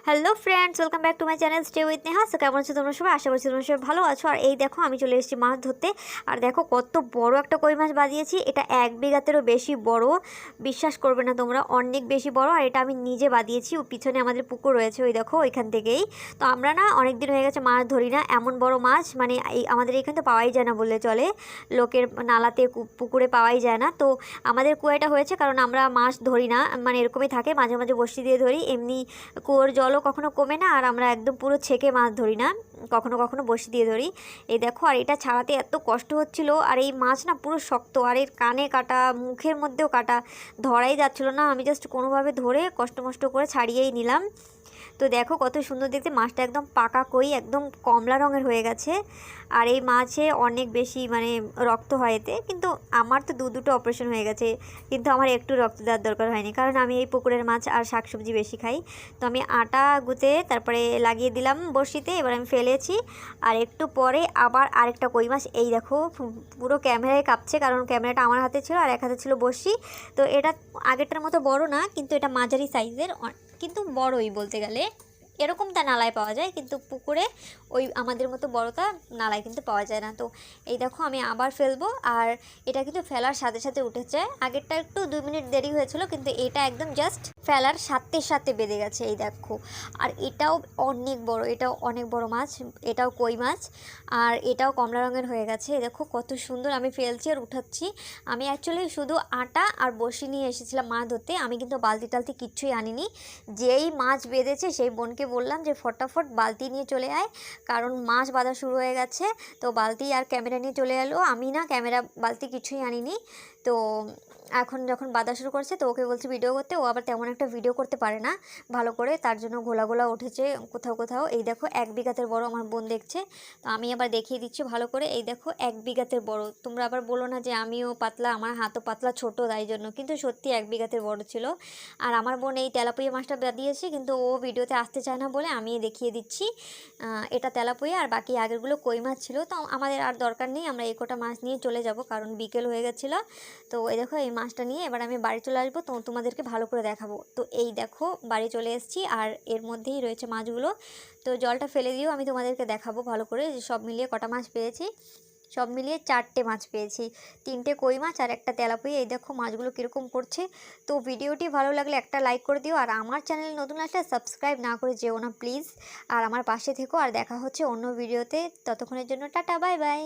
Hello friends, welcome back to my channel stay with Neha. So কেমন আছো তোমরা সবাই? আশা করছি তোমরা সবাই ভালো আছো। আর এই দেখো আমি চলে এসেছি মাছ ধরতে। আর দেখো কত বড় একটা কই মাছ বাদিয়েছি। এটা 1 বিঘাতেরও বেশি বড়, বিশ্বাস করবে না তোমরা, অনেক বেশি বড়। আর এটা আমি নিজে বাদিয়েছি। ও পিছনে আমাদের পুকুর রয়েছে, ওই দেখো ওইখান থেকেই। তো আমরা না অনেক দিন হয়ে গেছে মাছ ধরি না, এমন বড় মাছ মানে আমাদের এখানে তো পাওয়াই যায় না বললে চলে। লোকের নালাতে পুকুরে পাওয়াই যায় না। তো আমাদের কুয়াটা হয়েছে কারণ আমরা মাছ ধরি না, মানে এরকমই থাকে, মাঝে মাঝে বড়শি দিয়ে ধরি। এমনি কুয়োর জলও কখনো কমে না, আর আমরা একদম পুরো ছেঁকে মাছ ধরি না, কখনো কখনো বড়শি দিয়ে ধরি। এই দেখো, আর এটা ছাড়াতে এত কষ্ট হচ্ছিল। আর এই মাছ না পুরো শক্ত, আর এর কানে কাটা, মুখের মধ্যেও কাটা, ধরাই যাচ্ছিল না। আমি জাস্ট কোনোভাবে ধরে কষ্ট মষ্ট করে ছাড়িয়েই নিলাম। তো দেখো কত সুন্দর দেখতে মাছটা, একদম পাকা কই, একদম কমলা রঙের হয়ে গেছে। আর এই মাছে অনেক বেশি মানে রক্ত হয় এতে, কিন্তু আমার তো দুটো অপারেশন হয়ে গেছে, কিন্তু আমার একটু রক্ত দেওয়ার দরকার হয়নি, কারণ আমি এই পুকুরের মাছ আর শাকসবজি বেশি খাই। তো আমি আটা গুঁতে তারপরে লাগিয়ে দিলাম বড়শিতে, এবার আমি ফেলেছি। আর একটু পরে আবার আরেকটা কই মাছ, এই দেখো পুরো ক্যামেরায় কাঁপছে, কারণ ক্যামেরাটা আমার হাতে ছিল আর এক হাতে ছিল বড়শি। তো এটা আগেরটার মতো বড় না, কিন্তু এটা মাঝারি সাইজের, কিন্তু বড়ই বলতে গেলে। এরকমটা নালায় পাওয়া যায়, কিন্তু পুকুরে ওই আমাদের মতো বড়টা নালায় কিন্তু পাওয়া যায় না। তো এই দেখো আমি আবার ফেলবো। আর এটা কিন্তু ফেলার সাথে সাথে উঠেছে। আগেরটা একটু 2 মিনিট দেরি হয়েছিল, কিন্তু এটা একদম জাস্ট ফেলার সাথে সাথে বেঁধে গেছে, এই দেখো। আর এটাও অনেক বড়, এটাও অনেক বড় মাছ, এটাও কই মাছ। আর এটাও কমলা রঙের হয়ে গেছে। এই দেখো কত সুন্দর আমি ফেলছি আর উঠাচ্ছি। আমি অ্যাকচুয়ালি শুধু আটা আর বড়শি নিয়ে এসেছিলাম মাছ ধরতে, আমি কিন্তু বালতি টালতি কিচ্ছুই আনিনি। যেই মাছ বেঁধেছে সেই বোনকে বললাম যে ফটাফট বালতি নিয়ে চলে আয়, কারণ মাছ বাঁধা শুরু হয়ে গেছে। তো বালতি আর ক্যামেরা নিয়ে চলে এলো। আমি না ক্যামেরা বালতি কিছুই আনিনি। তো এখন যখন বাঁধা শুরু করছে, তো ওকে বলছি ভিডিও করতে, ও আবার তেমন একটা ভিডিও করতে পারে না ভালো করে, তার জন্য ঘোলা ঘোলা উঠেছে কোথাও কোথাও। এই দেখো 1 বিঘাতের বড় আমার বোন দেখছে। তো আমি আবার দেখিয়ে দিচ্ছি ভালো করে। এই দেখো 1 বিঘাতের বড়। তোমরা আবার বলো না যে আমিও পাতলা, আমার হাতও পাতলা ছোট, তাই জন্য, কিন্তু সত্যি 1 বিঘাতের বড় ছিল। আর আমার বোন এই তেলাপুয়া মাছটা বাদিয়েছে, কিন্তু ও ভিডিওতে আসতে চায় না বলে আমি দেখিয়ে দিচ্ছি। এটা তেলাপুয়া, আর বাকি আগেরগুলো কই মাছ ছিল। তো আমাদের আর দরকার নেই, আমরা এই কটা মাছ নিয়ে চলে যাব, কারণ বিকেল হয়ে গেছিলো। তো এই দেখো এই মাছটা নিয়ে এবার আমি বাড়ি চলে আসবো, তো তোমাদেরকে ভালো করে দেখাবো। তো এই দেখো বাড়ি চলে এসেছি, আর এর মধ্যেই রয়েছে মাছগুলো। তো জলটা ফেলে দিয়েও আমি তোমাদেরকে দেখাবো ভালো করে যে সব মিলিয়ে কটা মাছ পেয়েছি। সব মিলিয়ে 4টে মাছ পেয়েছি, 3টে কই মাছ আর একটা তেলাপুয়া। এই দেখো মাছগুলো কীরকম করছে। তো ভিডিওটি ভালো লাগলে একটা লাইক করে দিও, আর আমার চ্যানেলে নতুন আসলে সাবস্ক্রাইব না করে যেও না প্লিজ। আর আমার পাশে থেকো, আর দেখা হচ্ছে অন্য ভিডিওতে। ততক্ষণের জন্য টাটা, বাই বাই।